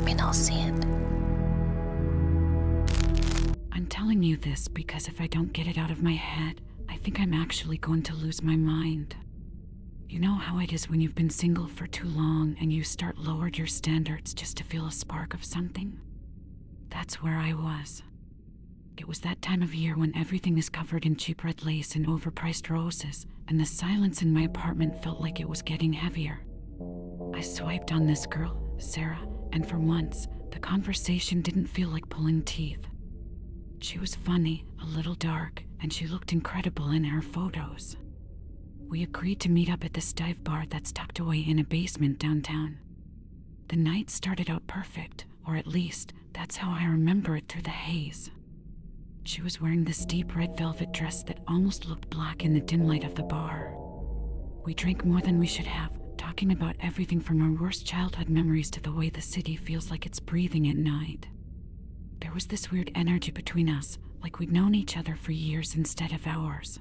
mean I'll see it. I'm telling you this because if I don't get it out of my head, I think I'm actually going to lose my mind. You know how it is when you've been single for too long and you start lowered your standards just to feel a spark of something? That's where I was. It was that time of year when everything is covered in cheap red lace and overpriced roses, and the silence in my apartment felt like it was getting heavier. I swiped on this girl, Sarah, and for once, the conversation didn't feel like pulling teeth. She was funny, a little dark, and she looked incredible in her photos. We agreed to meet up at this dive bar that's tucked away in a basement downtown. The night started out perfect, or at least, that's how I remember it through the haze. She was wearing this deep red velvet dress that almost looked black in the dim light of the bar. We drank more than we should have, talking about everything from our worst childhood memories to the way the city feels like it's breathing at night. There was this weird energy between us, like we'd known each other for years instead of hours.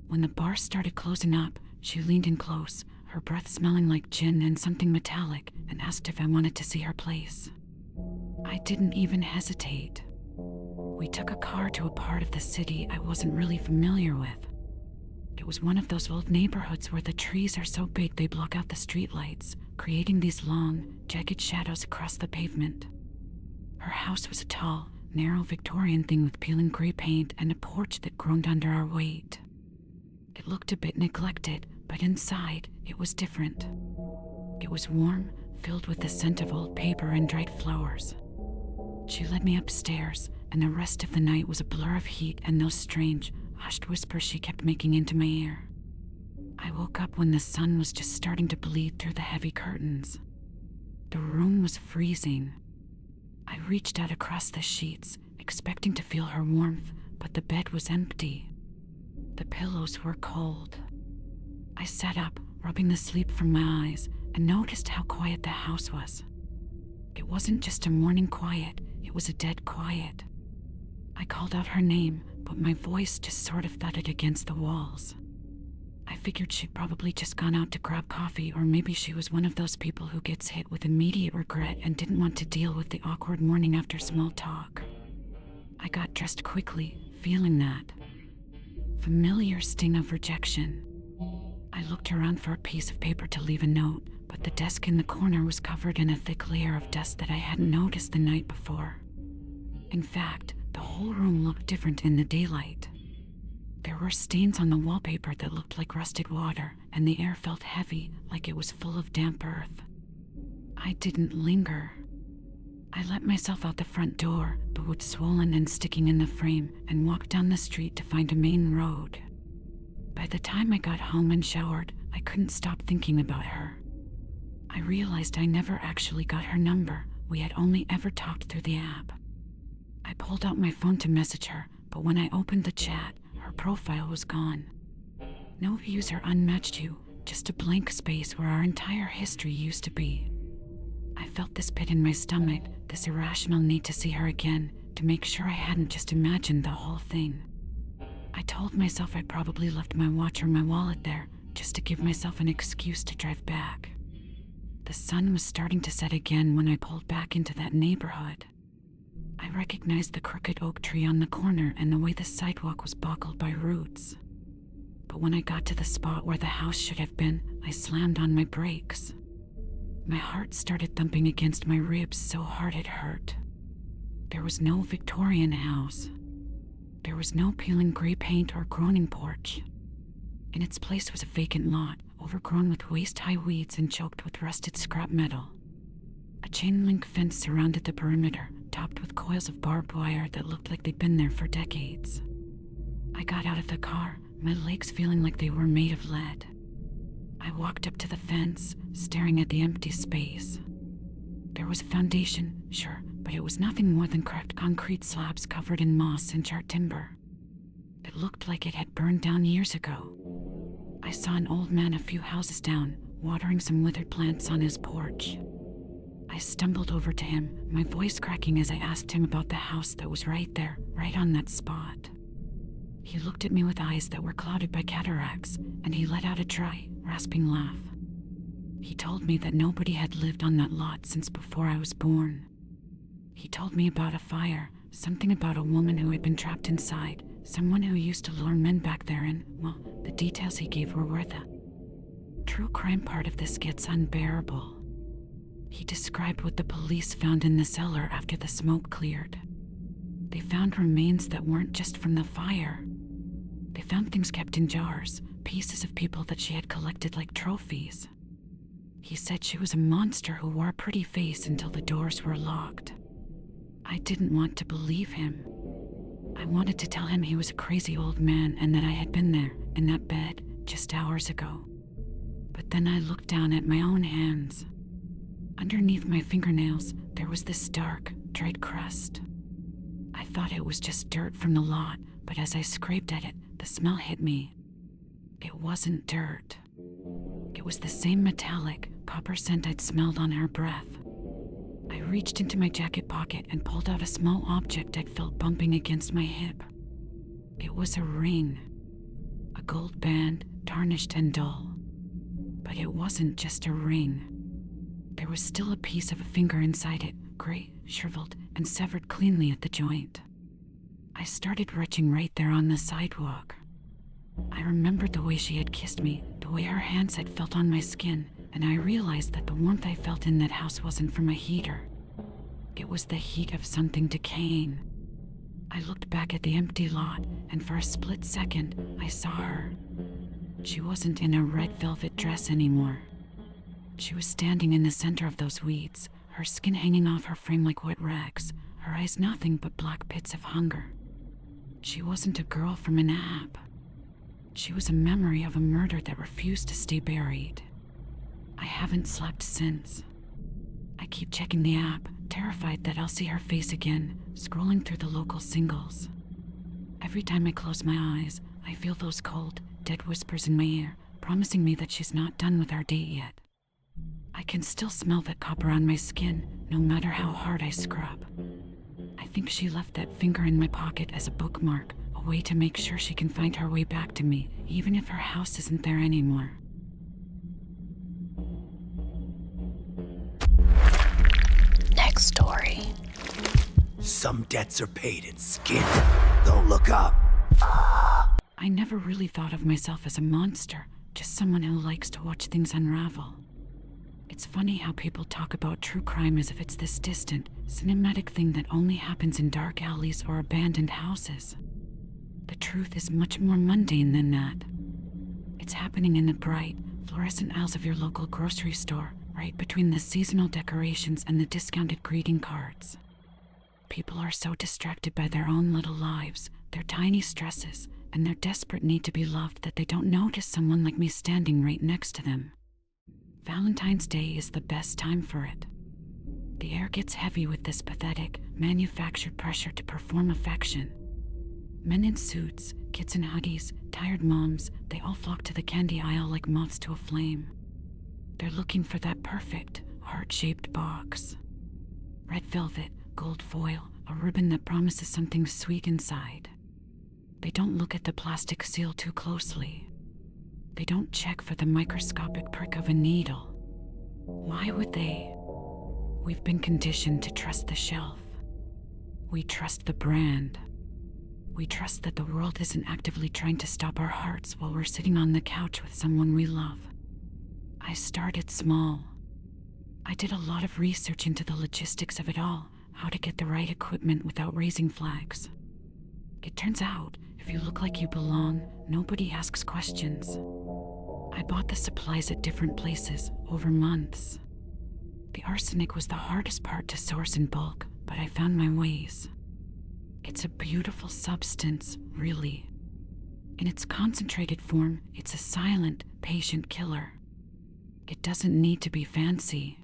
When the bar started closing up, she leaned in close, her breath smelling like gin and something metallic, and asked if I wanted to see her place. I didn't even hesitate. We took a car to a part of the city I wasn't really familiar with. It was one of those old neighborhoods where the trees are so big they block out the streetlights, creating these long, jagged shadows across the pavement. Her house was a tall, narrow Victorian thing with peeling gray paint and a porch that groaned under our weight. It looked a bit neglected, but inside, it was different. It was warm, filled with the scent of old paper and dried flowers. She led me upstairs, and the rest of the night was a blur of heat and those strange, hushed whispers she kept making into my ear. I woke up when the sun was just starting to bleed through the heavy curtains. The room was freezing. I reached out across the sheets, expecting to feel her warmth, but the bed was empty. The pillows were cold. I sat up, rubbing the sleep from my eyes, and noticed how quiet the house was. It wasn't just a morning quiet, it was a dead quiet. I called out her name, but my voice just sort of thudded against the walls. I figured she'd probably just gone out to grab coffee, or maybe she was one of those people who gets hit with immediate regret and didn't want to deal with the awkward morning after small talk. I got dressed quickly, feeling that familiar sting of rejection. I looked around for a piece of paper to leave a note, but the desk in the corner was covered in a thick layer of dust that I hadn't noticed the night before. In fact, the whole room looked different in the daylight. There were stains on the wallpaper that looked like rusted water, and the air felt heavy, like it was full of damp earth. I didn't linger. I let myself out the front door, but was swollen and sticking in the frame, and walked down the street to find a main road. By the time I got home and showered, I couldn't stop thinking about her. I realized I never actually got her number. We had only ever talked through the app. I pulled out my phone to message her, but when I opened the chat, her profile was gone. No user unmatched you, just a blank space where our entire history used to be. I felt this pit in my stomach, this irrational need to see her again, to make sure I hadn't just imagined the whole thing. I told myself I'd probably left my watch or my wallet there, just to give myself an excuse to drive back. The sun was starting to set again when I pulled back into that neighborhood. I recognized the crooked oak tree on the corner and the way the sidewalk was boggled by roots. But when I got to the spot where the house should have been, I slammed on my brakes. My heart started thumping against my ribs so hard it hurt. There was no Victorian house. There was no peeling gray paint or groaning porch. In its place was a vacant lot, overgrown with waist-high weeds and choked with rusted scrap metal. A chain-link fence surrounded the perimeter, topped with coils of barbed wire that looked like they'd been there for decades. I got out of the car, my legs feeling like they were made of lead. I walked up to the fence, staring at the empty space. There was a foundation, sure, but it was nothing more than cracked concrete slabs covered in moss and charred timber. It looked like it had burned down years ago. I saw an old man a few houses down, watering some withered plants on his porch. I stumbled over to him, my voice cracking as I asked him about the house that was right there, right on that spot. He looked at me with eyes that were clouded by cataracts, and he let out a dry, rasping laugh. He told me that nobody had lived on that lot since before I was born. He told me about a fire, something about a woman who had been trapped inside, someone who used to lure men back there, and, well, the details he gave were where the true crime part of this gets unbearable. He described what the police found in the cellar after the smoke cleared. They found remains that weren't just from the fire. They found things kept in jars, pieces of people that she had collected like trophies. He said she was a monster who wore a pretty face until the doors were locked. I didn't want to believe him. I wanted to tell him he was a crazy old man and that I had been there, in that bed, just hours ago. But then I looked down at my own hands. Underneath my fingernails, there was this dark, dried crust. I thought it was just dirt from the lot, but as I scraped at it, the smell hit me. It wasn't dirt. It was the same metallic, copper scent I'd smelled on her breath. I reached into my jacket pocket and pulled out a small object I'd felt bumping against my hip. It was a ring. A gold band, tarnished and dull. But it wasn't just a ring. There was still a piece of a finger inside it, gray, shriveled, and severed cleanly at the joint. I started retching right there on the sidewalk. I remembered the way she had kissed me, the way her hands had felt on my skin, and I realized that the warmth I felt in that house wasn't from a heater. It was the heat of something decaying. I looked back at the empty lot, and for a split second, I saw her. She wasn't in a red velvet dress anymore. She was standing in the center of those weeds, her skin hanging off her frame like wet rags, her eyes nothing but black pits of hunger. She wasn't a girl from an app. She was a memory of a murder that refused to stay buried. I haven't slept since. I keep checking the app, terrified that I'll see her face again, scrolling through the local singles. Every time I close my eyes, I feel those cold, dead whispers in my ear, promising me that she's not done with our date yet. I can still smell that copper on my skin, no matter how hard I scrub. I think she left that finger in my pocket as a bookmark, a way to make sure she can find her way back to me, even if her house isn't there anymore. Next story. Some debts are paid in skin. Don't look up. I never really thought of myself as a monster, just someone who likes to watch things unravel. It's funny how people talk about true crime as if it's this distant, cinematic thing that only happens in dark alleys or abandoned houses. The truth is much more mundane than that. It's happening in the bright, fluorescent aisles of your local grocery store, right between the seasonal decorations and the discounted greeting cards. People are so distracted by their own little lives, their tiny stresses, and their desperate need to be loved that they don't notice someone like me standing right next to them. Valentine's Day is the best time for it. The air gets heavy with this pathetic, manufactured pressure to perform affection. Men in suits, kids in hoodies, tired moms, they all flock to the candy aisle like moths to a flame. They're looking for that perfect, heart-shaped box. Red velvet, gold foil, a ribbon that promises something sweet inside. They don't look at the plastic seal too closely. They don't check for the microscopic prick of a needle. Why would they? We've been conditioned to trust the shelf. We trust the brand. We trust that the world isn't actively trying to stop our hearts while we're sitting on the couch with someone we love. I started small. I did a lot of research into the logistics of it all, how to get the right equipment without raising flags. It turns out, if you look like you belong, nobody asks questions. I bought the supplies at different places, over months. The arsenic was the hardest part to source in bulk, but I found my ways. It's a beautiful substance, really. In its concentrated form, it's a silent, patient killer. It doesn't need to be fancy.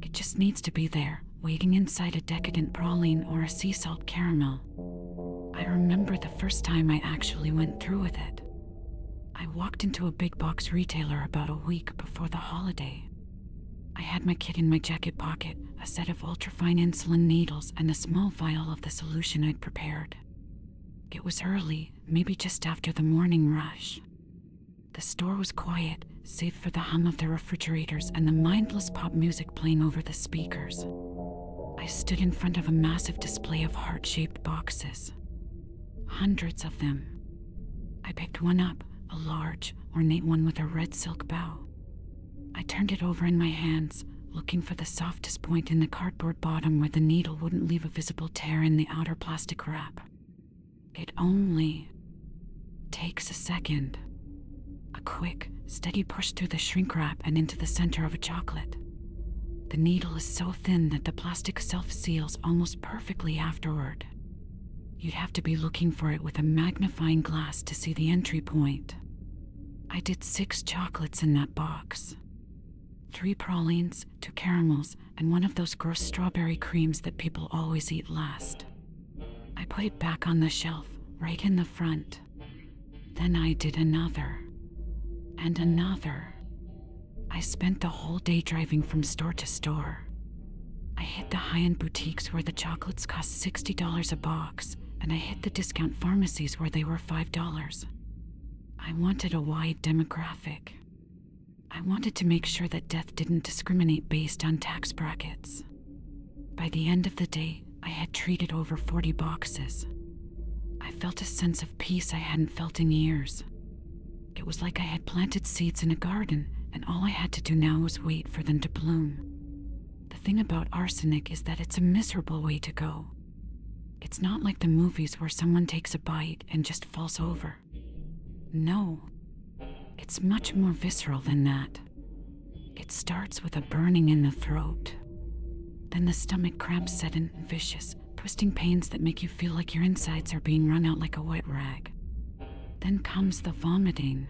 It just needs to be there, waiting inside a decadent praline or a sea salt caramel. I remember the first time I actually went through with it. I walked into a big box retailer about a week before the holiday. I had my kit in my jacket pocket, a set of ultrafine insulin needles, and a small vial of the solution I'd prepared. It was early, maybe just after the morning rush. The store was quiet, save for the hum of the refrigerators and the mindless pop music playing over the speakers. I stood in front of a massive display of heart-shaped boxes. Hundreds of them. I picked one up, a large, ornate one with a red silk bow. I turned it over in my hands, looking for the softest point in the cardboard bottom where the needle wouldn't leave a visible tear in the outer plastic wrap. It only takes a second. A quick, steady push through the shrink wrap and into the center of a chocolate. The needle is so thin that the plastic self-seals almost perfectly afterward. You'd have to be looking for it with a magnifying glass to see the entry point. I did 6 chocolates in that box. 3 pralines, 2 caramels, and one of those gross strawberry creams that people always eat last. I put it back on the shelf, right in the front. Then I did another. And another. I spent the whole day driving from store to store. I hit the high-end boutiques where the chocolates cost $60 a box, and I hit the discount pharmacies where they were $5. I wanted a wide demographic. I wanted to make sure that death didn't discriminate based on tax brackets. By the end of the day, I had treated over 40 boxes. I felt a sense of peace I hadn't felt in years. It was like I had planted seeds in a garden, and all I had to do now was wait for them to bloom. The thing about arsenic is that it's a miserable way to go. It's not like the movies where someone takes a bite and just falls over. No, it's much more visceral than that. It starts with a burning in the throat. Then the stomach cramps set in, vicious, twisting pains that make you feel like your insides are being wrung out like a wet rag. Then comes the vomiting.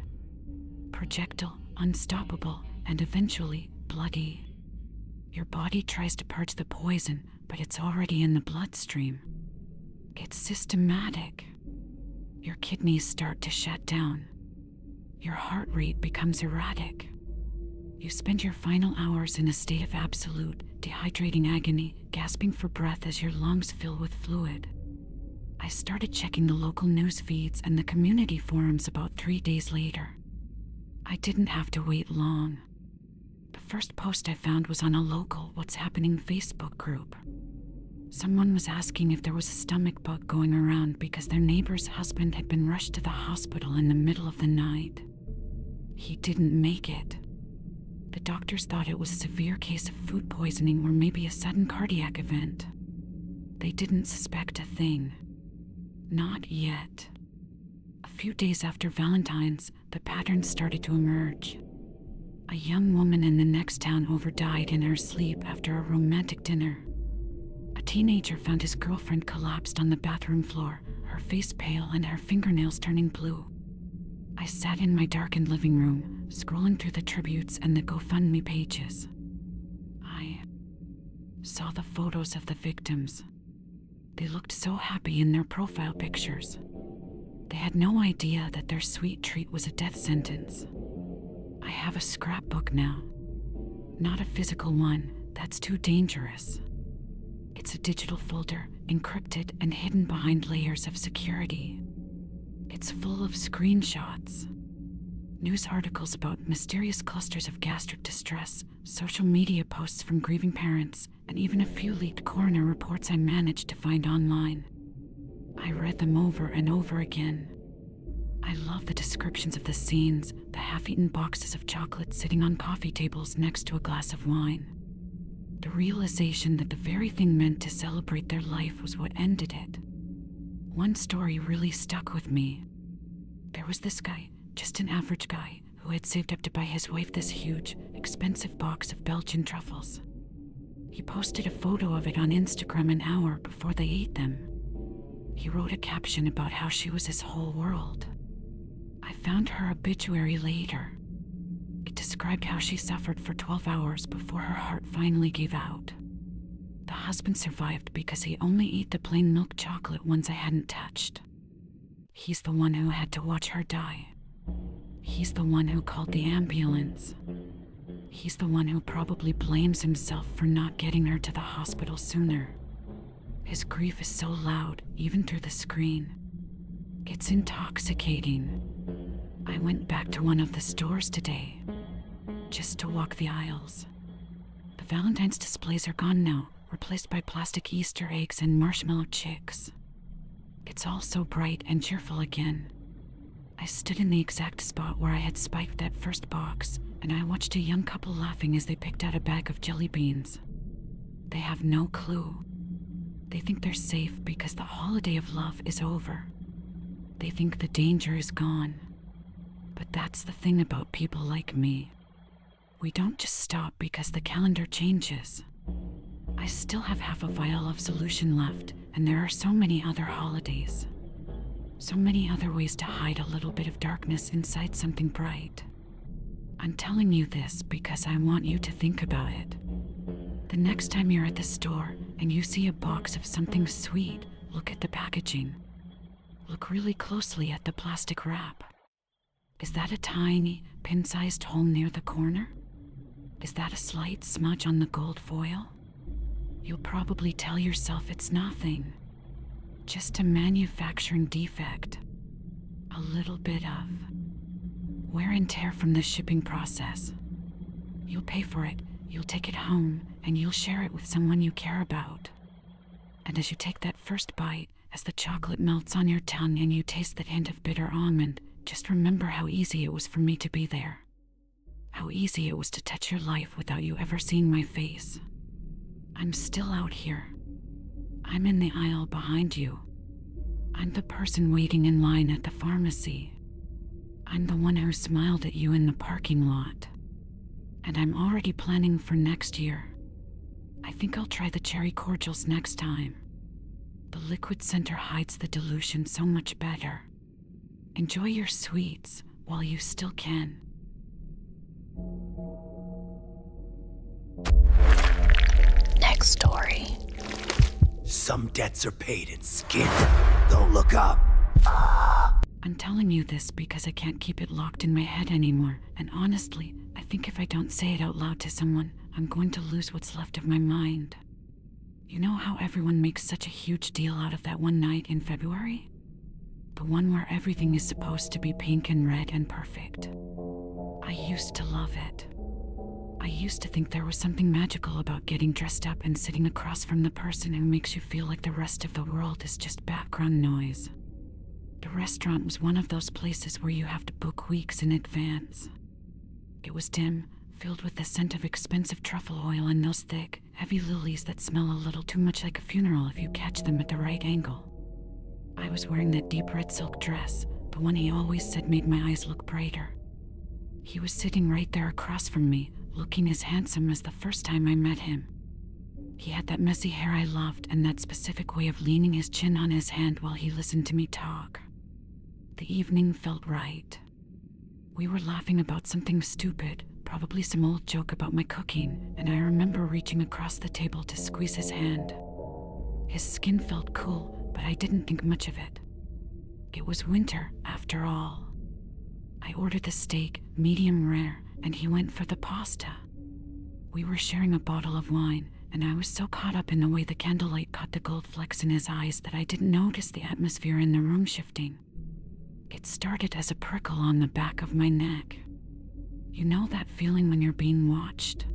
Projectile, unstoppable, and eventually bloody. Your body tries to purge the poison, but it's already in the bloodstream. It's systematic. Your kidneys start to shut down. Your heart rate becomes erratic. You spend your final hours in a state of absolute, dehydrating agony, gasping for breath as your lungs fill with fluid. I started checking the local news feeds and the community forums about 3 days later. I didn't have to wait long. The first post I found was on a local What's Happening Facebook group. Someone was asking if there was a stomach bug going around because their neighbor's husband had been rushed to the hospital in the middle of the night. He didn't make it. The doctors thought it was a severe case of food poisoning or maybe a sudden cardiac event. They didn't suspect a thing. Not yet. A few days after Valentine's, the pattern started to emerge. A young woman in the next town overdied in her sleep after a romantic dinner. A teenager found his girlfriend collapsed on the bathroom floor, her face pale and her fingernails turning blue. I sat in my darkened living room, scrolling through the tributes and the GoFundMe pages. I saw the photos of the victims. They looked so happy in their profile pictures. They had no idea that their sweet treat was a death sentence. I have a scrapbook now. Not a physical one, that's too dangerous. It's a digital folder, encrypted and hidden behind layers of security. It's full of screenshots. News articles about mysterious clusters of gastric distress, social media posts from grieving parents, and even a few leaked coroner reports I managed to find online. I read them over and over again. I love the descriptions of the scenes, the half-eaten boxes of chocolate sitting on coffee tables next to a glass of wine. The realization that the very thing meant to celebrate their life was what ended it. One story really stuck with me. There was this guy, just an average guy, who had saved up to buy his wife this huge, expensive box of Belgian truffles. He posted a photo of it on Instagram an hour before they ate them. He wrote a caption about how she was his whole world. I found her obituary later. It described how she suffered for 12 hours before her heart finally gave out. The husband survived because he only ate the plain milk chocolate ones I hadn't touched. He's the one who had to watch her die. He's the one who called the ambulance. He's the one who probably blames himself for not getting her to the hospital sooner. His grief is so loud, even through the screen. It's intoxicating. I went back to one of the stores today. just to walk the aisles. The Valentine's displays are gone now, replaced by plastic Easter eggs and marshmallow chicks. It's all so bright and cheerful again. I stood in the exact spot where I had spiked that first box, and I watched a young couple laughing as they picked out a bag of jelly beans. They have no clue. They think they're safe because the holiday of love is over. They think the danger is gone. But that's the thing about people like me. We don't just stop because the calendar changes. I still have half a vial of solution left, and there are so many other holidays. So many other ways to hide a little bit of darkness inside something bright. I'm telling you this because I want you to think about it. The next time you're at the store and you see a box of something sweet, look at the packaging. Look really closely at the plastic wrap. Is that a tiny, pin-sized hole near the corner? Is that a slight smudge on the gold foil? You'll probably tell yourself it's nothing. Just a manufacturing defect. A little bit of wear and tear from the shipping process. You'll pay for it, you'll take it home, and you'll share it with someone you care about. And as you take that first bite, as the chocolate melts on your tongue and you taste that hint of bitter almond, just remember how easy it was for me to be there. How easy it was to touch your life without you ever seeing my face. I'm still out here. I'm in the aisle behind you. I'm the person waiting in line at the pharmacy. I'm the one who smiled at you in the parking lot. And I'm already planning for next year. I think I'll try the cherry cordials next time. The liquid center hides the dilution so much better. Enjoy your sweets while you still can. Next story. Some debts are paid in skin. Don't look up. I'm telling you this because I can't keep it locked in my head anymore, and honestly, I think if I don't say it out loud to someone, I'm going to lose what's left of my mind. You know how everyone makes such a huge deal out of that one night in February? The one where everything is supposed to be pink and red and perfect. I used to love it. I used to think there was something magical about getting dressed up and sitting across from the person who makes you feel like the rest of the world is just background noise. The restaurant was one of those places where you have to book weeks in advance. It was dim, filled with the scent of expensive truffle oil and those thick, heavy lilies that smell a little too much like a funeral if you catch them at the right angle. I was wearing that deep red silk dress, the one he always said made my eyes look brighter. He was sitting right there across from me, looking as handsome as the first time I met him. He had that messy hair I loved and that specific way of leaning his chin on his hand while he listened to me talk. The evening felt right. We were laughing about something stupid, probably some old joke about my cooking, and I remember reaching across the table to squeeze his hand. His skin felt cool, but I didn't think much of it. It was winter, after all. I ordered the steak, medium rare, and he went for the pasta. We were sharing a bottle of wine, and I was so caught up in the way the candlelight caught the gold flecks in his eyes that I didn't notice the atmosphere in the room shifting. It started as a prickle on the back of my neck. You know that feeling when you're being watched?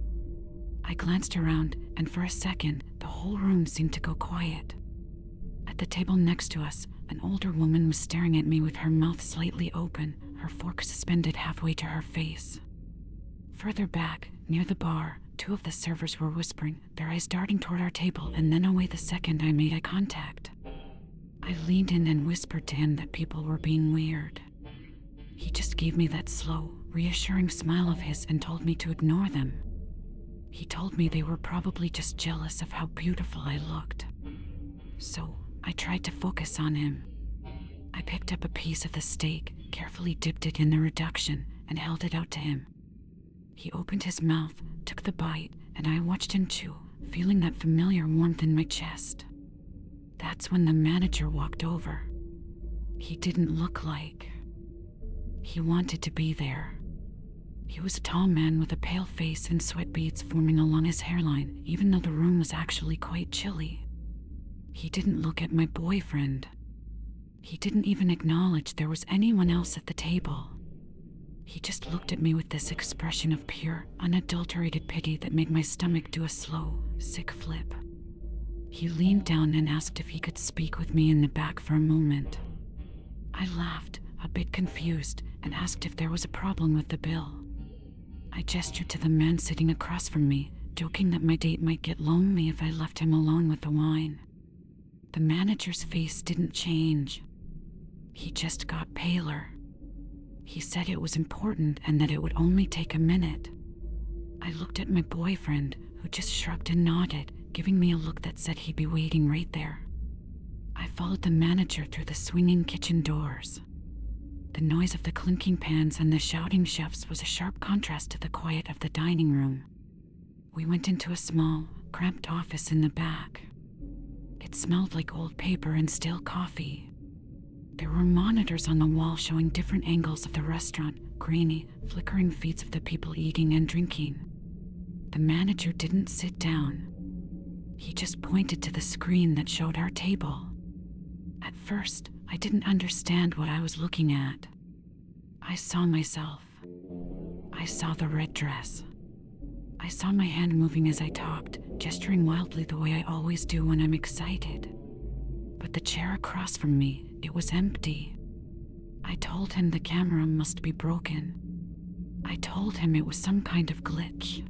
I glanced around, and for a second, the whole room seemed to go quiet. At the table next to us, an older woman was staring at me with her mouth slightly open, her fork suspended halfway to her face. Further back, near the bar, two of the servers were whispering, their eyes darting toward our table and then away the second I made eye contact. I leaned in and whispered to him that people were being weird. He just gave me that slow, reassuring smile of his and told me to ignore them. He told me they were probably just jealous of how beautiful I looked. So, I tried to focus on him. I picked up a piece of the steak, carefully dipped it in the reduction, and held it out to him. He opened his mouth, took the bite, and I watched him chew, feeling that familiar warmth in my chest. That's when the manager walked over. He didn't look like he wanted to be there. He was a tall man with a pale face and sweat beads forming along his hairline, even though the room was actually quite chilly. He didn't look at my boyfriend. He didn't even acknowledge there was anyone else at the table. He just looked at me with this expression of pure, unadulterated pity that made my stomach do a slow, sick flip. He leaned down and asked if he could speak with me in the back for a moment. I laughed, a bit confused, and asked if there was a problem with the bill. I gestured to the man sitting across from me, joking that my date might get lonely if I left him alone with the wine. The manager's face didn't change. He just got paler. He said it was important and that it would only take a minute. I looked at my boyfriend, who just shrugged and nodded, giving me a look that said he'd be waiting right there. I followed the manager through the swinging kitchen doors. The noise of the clinking pans and the shouting chefs was a sharp contrast to the quiet of the dining room. We went into a small, cramped office in the back. It smelled like old paper and stale coffee. There were monitors on the wall showing different angles of the restaurant, grainy, flickering feeds of the people eating and drinking. The manager didn't sit down. He just pointed to the screen that showed our table. At first, I didn't understand what I was looking at. I saw myself. I saw the red dress. I saw my hand moving as I talked, gesturing wildly the way I always do when I'm excited. But the chair across from me, it was empty. I told him the camera must be broken. I told him it was some kind of glitch.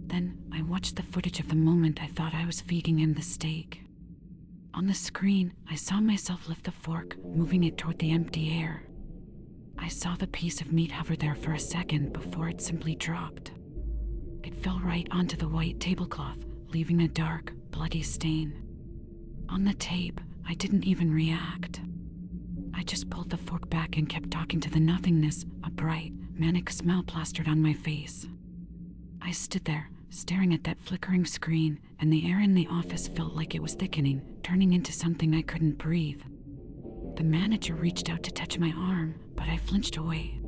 Then I watched the footage of the moment I thought I was feeding him the steak. On the screen, I saw myself lift the fork, moving it toward the empty air. I saw the piece of meat hover there for a second before it simply dropped. It fell right onto the white tablecloth, leaving a dark, bloody stain. On the tape, I didn't even react. I just pulled the fork back and kept talking to the nothingness, a bright, manic smile plastered on my face. I stood there, staring at that flickering screen, and the air in the office felt like it was thickening, turning into something I couldn't breathe. The manager reached out to touch my arm, but I flinched away.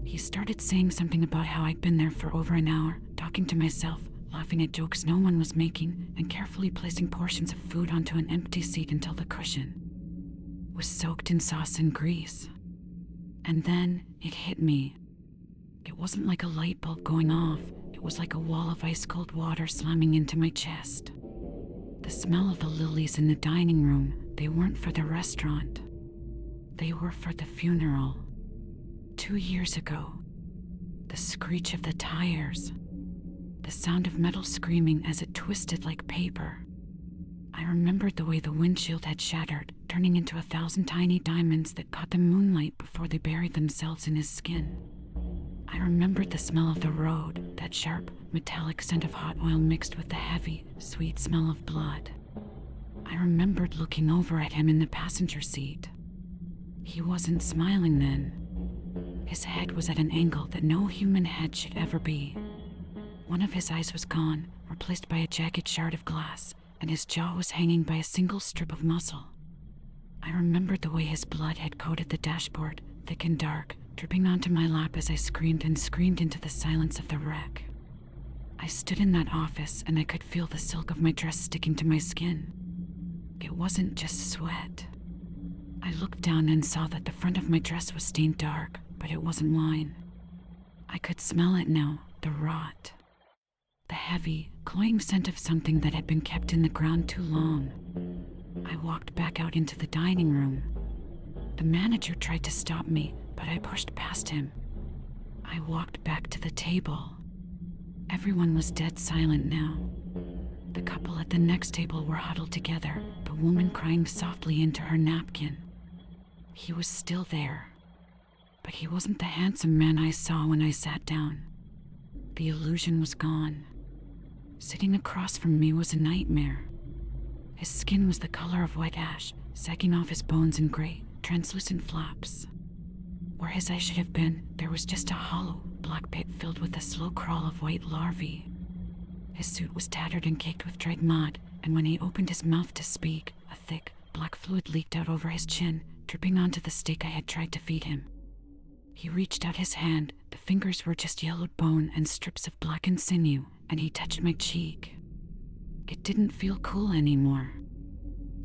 He started saying something about how I'd been there for over an hour, talking to myself, laughing at jokes no one was making, and carefully placing portions of food onto an empty seat until the cushion was soaked in sauce and grease. And then it hit me. It wasn't like a light bulb going off. It was like a wall of ice-cold water slamming into my chest. The smell of the lilies in the dining room, they weren't for the restaurant. They were for the funeral. 2 years ago. The screech of the tires. The sound of metal screaming as it twisted like paper. I remembered the way the windshield had shattered, turning into 1,000 tiny diamonds that caught the moonlight before they buried themselves in his skin. I remembered the smell of the road, that sharp, metallic scent of hot oil mixed with the heavy, sweet smell of blood. I remembered looking over at him in the passenger seat. He wasn't smiling then. His head was at an angle that no human head should ever be. One of his eyes was gone, replaced by a jagged shard of glass, and his jaw was hanging by a single strip of muscle. I remembered the way his blood had coated the dashboard, thick and dark, dripping onto my lap as I screamed and screamed into the silence of the wreck. I stood in that office and I could feel the silk of my dress sticking to my skin. It wasn't just sweat. I looked down and saw that the front of my dress was stained dark, but it wasn't wine. I could smell it now, the rot. The heavy, cloying scent of something that had been kept in the ground too long. I walked back out into the dining room. The manager tried to stop me, but I pushed past him. I walked back to the table. Everyone was dead silent now. The couple at the next table were huddled together, the woman crying softly into her napkin. He was still there, but he wasn't the handsome man I saw when I sat down. The illusion was gone. Sitting across from me was a nightmare. His skin was the color of wet ash, sagging off his bones in gray, translucent flaps. Where his eyes should have been, there was just a hollow, black pit filled with a slow crawl of white larvae. His suit was tattered and caked with dried mud, and when he opened his mouth to speak, a thick, black fluid leaked out over his chin, dripping onto the steak I had tried to feed him. He reached out his hand, the fingers were just yellowed bone and strips of blackened sinew, and he touched my cheek. It didn't feel cool anymore.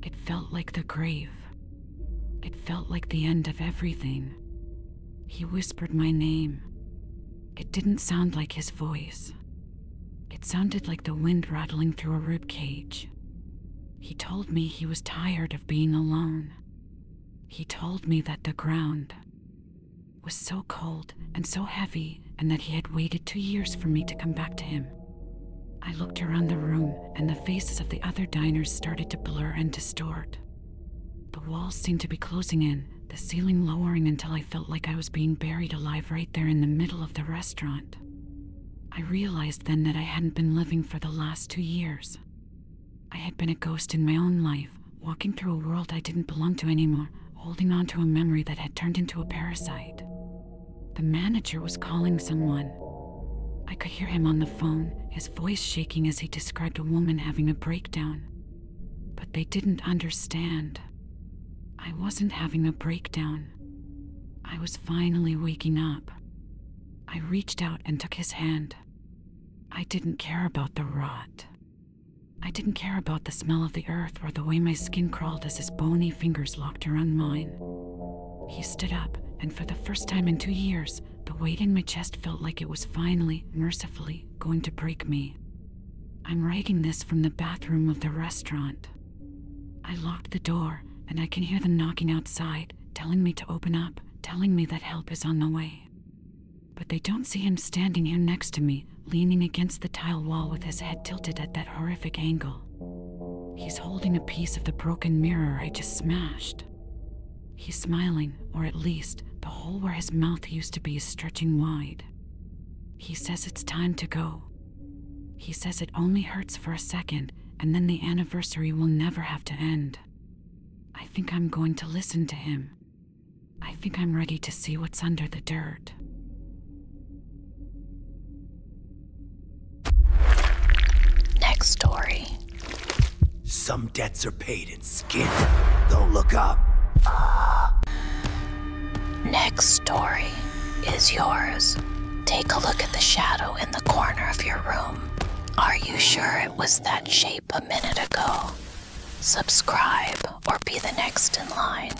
It felt like the grave. It felt like the end of everything. He whispered my name. It didn't sound like his voice. It sounded like the wind rattling through a rib cage. He told me he was tired of being alone. He told me that the ground was so cold and so heavy, and that he had waited 2 years for me to come back to him. I looked around the room, and the faces of the other diners started to blur and distort. The walls seemed to be closing in, the ceiling lowering until I felt like I was being buried alive right there in the middle of the restaurant. I realized then that I hadn't been living for the last 2 years. I had been a ghost in my own life, walking through a world I didn't belong to anymore, holding on to a memory that had turned into a parasite. The manager was calling someone. I could hear him on the phone, his voice shaking as he described a woman having a breakdown. But they didn't understand. I wasn't having a breakdown. I was finally waking up. I reached out and took his hand. I didn't care about the rot. I didn't care about the smell of the earth or the way my skin crawled as his bony fingers locked around mine. He stood up, and for the first time in 2 years, the weight in my chest felt like it was finally, mercifully, going to break me. I'm writing this from the bathroom of the restaurant. I locked the door, and I can hear them knocking outside, telling me to open up, telling me that help is on the way. But they don't see him standing here next to me, leaning against the tile wall with his head tilted at that horrific angle. He's holding a piece of the broken mirror I just smashed. He's smiling, or at least, the hole where his mouth used to be is stretching wide. He says it's time to go. He says it only hurts for a second, and then the anniversary will never have to end. I think I'm going to listen to him. I think I'm ready to see what's under the dirt. Next story. Some debts are paid in skin. Don't look up. Next story is yours. Take a look at the shadow in the corner of your room. Are you sure it was that shape a minute ago? Subscribe or be the next in line.